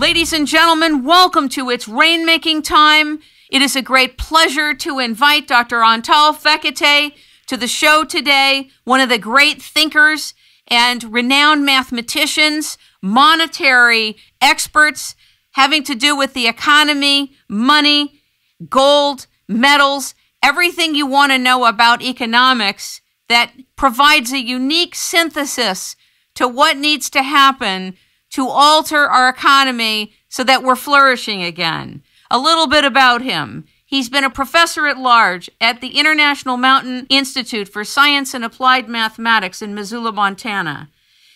Ladies and gentlemen, welcome to It's Rainmaking Time. It is a great pleasure to invite Dr. Antal Fekete to the show today, one of the great thinkers and renowned mathematicians, monetary experts having to do with the economy, money, gold, metals, everything you want to know about economics that provides a unique synthesis to what needs to happen to alter our economy so that we're flourishing again. A little bit about him. He's been a professor at large at the International Mountain Institute for Science and Applied Mathematics in Missoula, Montana.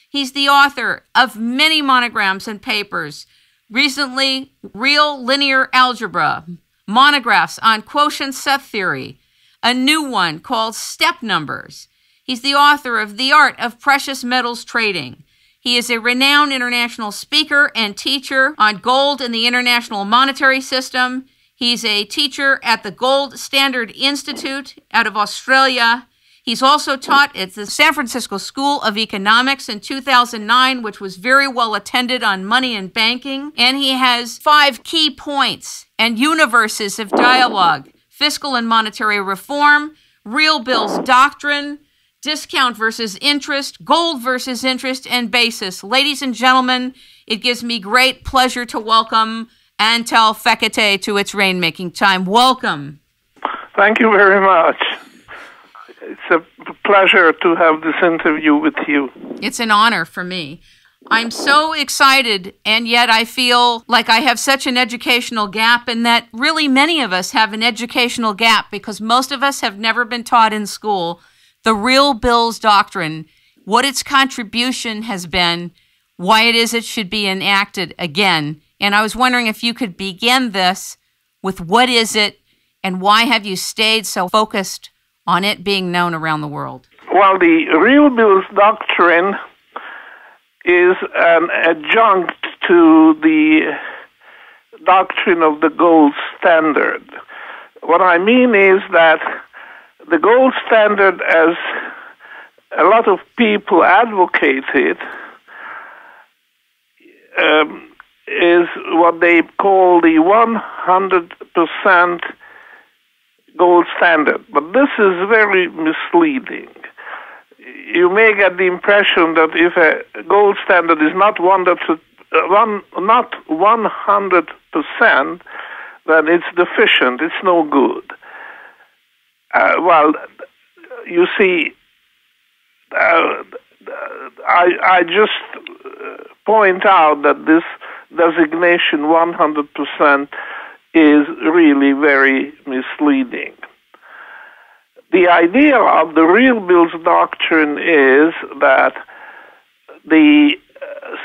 He's the author of many monograms and papers. Recently, Real Linear Algebra, monographs on quotient set theory, a new one called Stepnumbers. He's the author of The Art of Precious Metals Trading. He is a renowned international speaker and teacher on gold and the international monetary system. He's a teacher at the Gold Standard Institute out of Australia. He's also taught at the San Francisco School of Economics in 2009, which was very well attended on money and banking. And he has 5 key points and universes of dialogue: fiscal and monetary reform, Real Bills Doctrine, discount versus interest, gold versus interest, and basis. Ladies and gentlemen, it gives me great pleasure to welcome Antal Fekete to It's Rainmaking Time. Welcome. Thank you very much. It's a pleasure to have this interview with you. It's an honor for me. I'm so excited, and yet I feel like I have such an educational gap, and that really many of us have an educational gap because most of us have never been taught in school the Real Bills Doctrine, what its contribution has been, why it is it should be enacted again. And I was wondering if you could begin this with what is it and why have you stayed so focused on it being known around the world? Well, the Real Bills Doctrine is an adjunct to the doctrine of the gold standard. What I mean is that the gold standard, as a lot of people advocate it, is what they call the 100% gold standard. But this is very misleading. You may get the impression that if a gold standard is not 100%, then it's deficient, it's no good. Well, you see, I just point out that this designation 100% is really very misleading. The idea of the Real Bills Doctrine is that the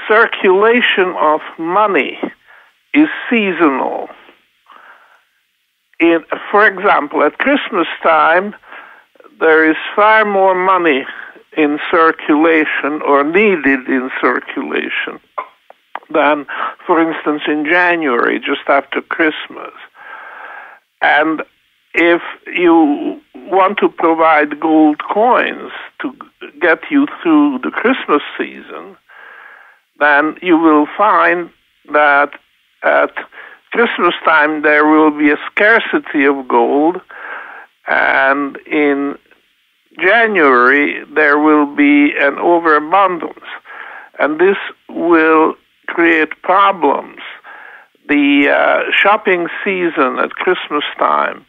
circulation of money is seasonal. For example, at Christmas time, there is far more money in circulation or needed in circulation than, for instance, in January, just after Christmas. And if you want to provide gold coins to get you through the Christmas season, then you will find that at Christmas time there will be a scarcity of gold, and in January there will be an overabundance, and this will create problems. The shopping season at Christmas time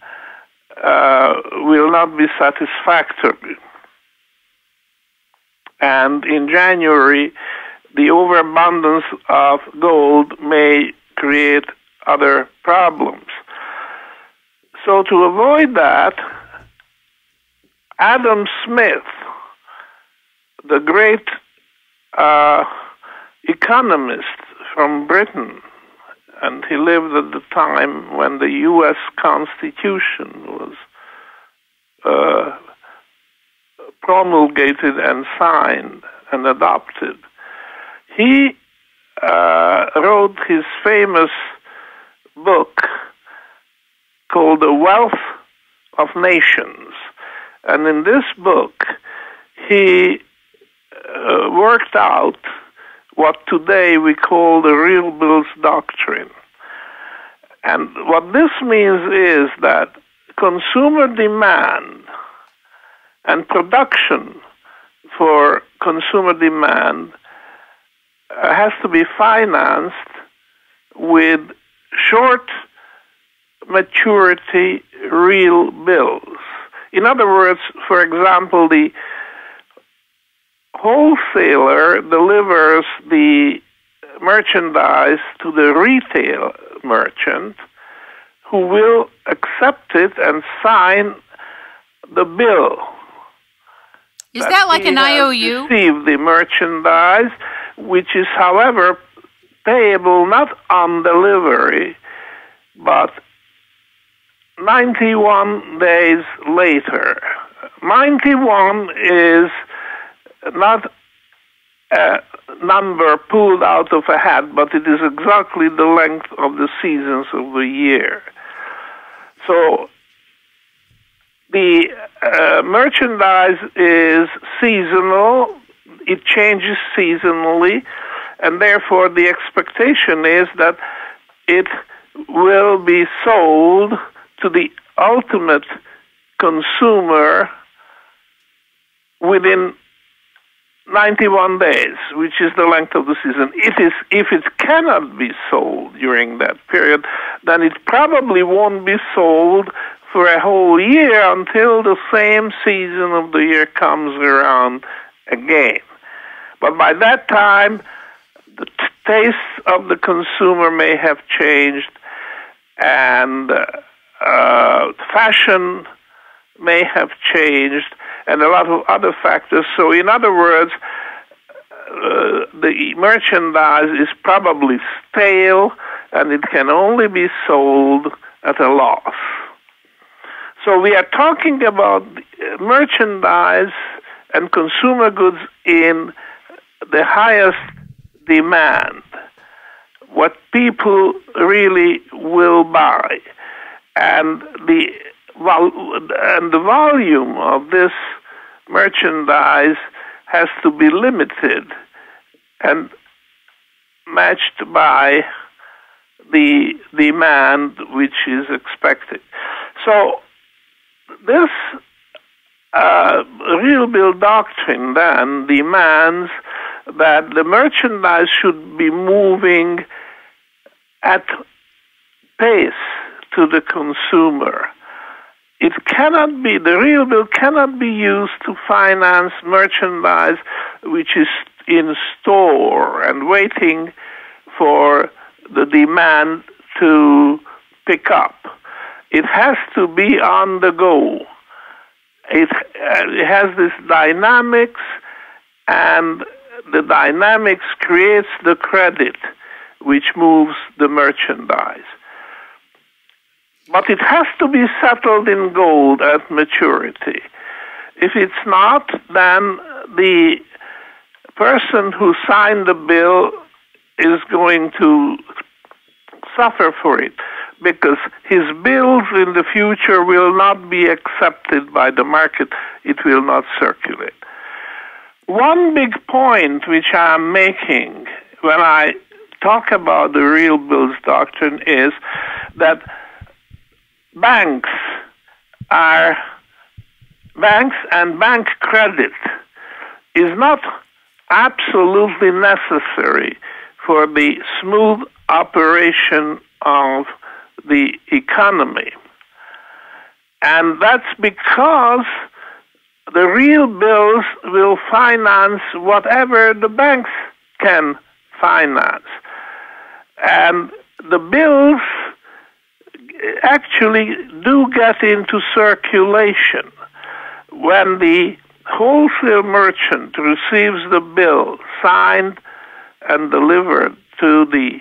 will not be satisfactory, and in January the overabundance of gold may create other problems. So to avoid that, Adam Smith, the great economist from Britain, and he lived at the time when the U.S. Constitution was promulgated and signed and adopted. He wrote his famous book called The Wealth of Nations. And in this book, he worked out what today we call the Real Bills Doctrine. And what this means is that consumer demand and production for consumer demand has to be financed with short maturity real bills. In other words, for example, the wholesaler delivers the merchandise to the retail merchant, who will accept it and sign the bill. Is that like an IOU? Receive the merchandise, which is, however, payable not on delivery, but 91 days later. 91 is not a number pulled out of a hat, but it is exactly the length of the seasons of the year. So the merchandise is seasonal, it changes seasonally, and therefore the expectation is that it will be sold to the ultimate consumer within 91 days, which is the length of the season. If it cannot be sold during that period, then it probably won't be sold for a whole year until the same season of the year comes around again. But by that time, the taste of the consumer may have changed, and fashion may have changed, and a lot of other factors. So in other words, the merchandise is probably stale, and it can only be sold at a loss. So we are talking about merchandise and consumer goods in the highest demand, what people really will buy. And the volume of this merchandise has to be limited and matched by the demand which is expected. So this Real Bill Doctrine then demands that the merchandise should be moving at pace to the consumer. It cannot be, the real bill cannot be used to finance merchandise which is in store and waiting for the demand to pick up. It has to be on the go. It has this dynamics, and the dynamics creates the credit which moves the merchandise. But it has to be settled in gold at maturity. If it's not, then the person who signed the bill is going to suffer for it, because his bills in the future will not be accepted by the market. It will not circulate. One big point which I'm making when I talk about the Real Bills Doctrine is that banks and bank credit is not absolutely necessary for the smooth operation of the economy. And that's because the real bills will finance whatever the banks can finance. And the bills actually do get into circulation when the wholesale merchant receives the bill signed and delivered to the